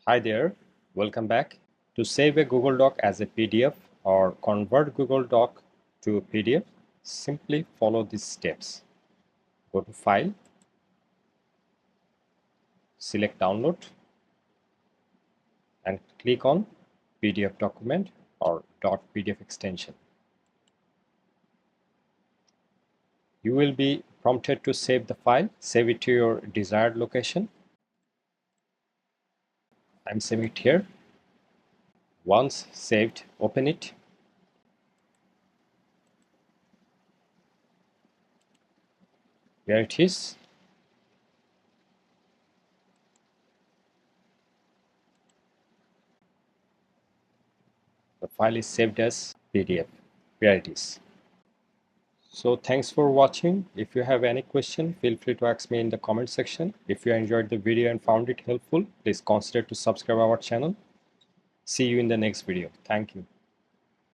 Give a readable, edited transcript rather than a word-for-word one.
Hi there, welcome back. To save a Google Doc as a PDF or convert Google Doc to a PDF, simply follow these steps. Go to File, select Download, and click on PDF document or .pdf extension. You will be prompted to save the file. Save it to your desired location. I'm saving it here. Once saved, open it. Here it is. The file is saved as PDF. Here it is. So thanks for watching. If you have any question, feel free to ask me in the comment section. If you enjoyed the video and found it helpful, please consider to subscribe our channel. See you in the next video. Thank you.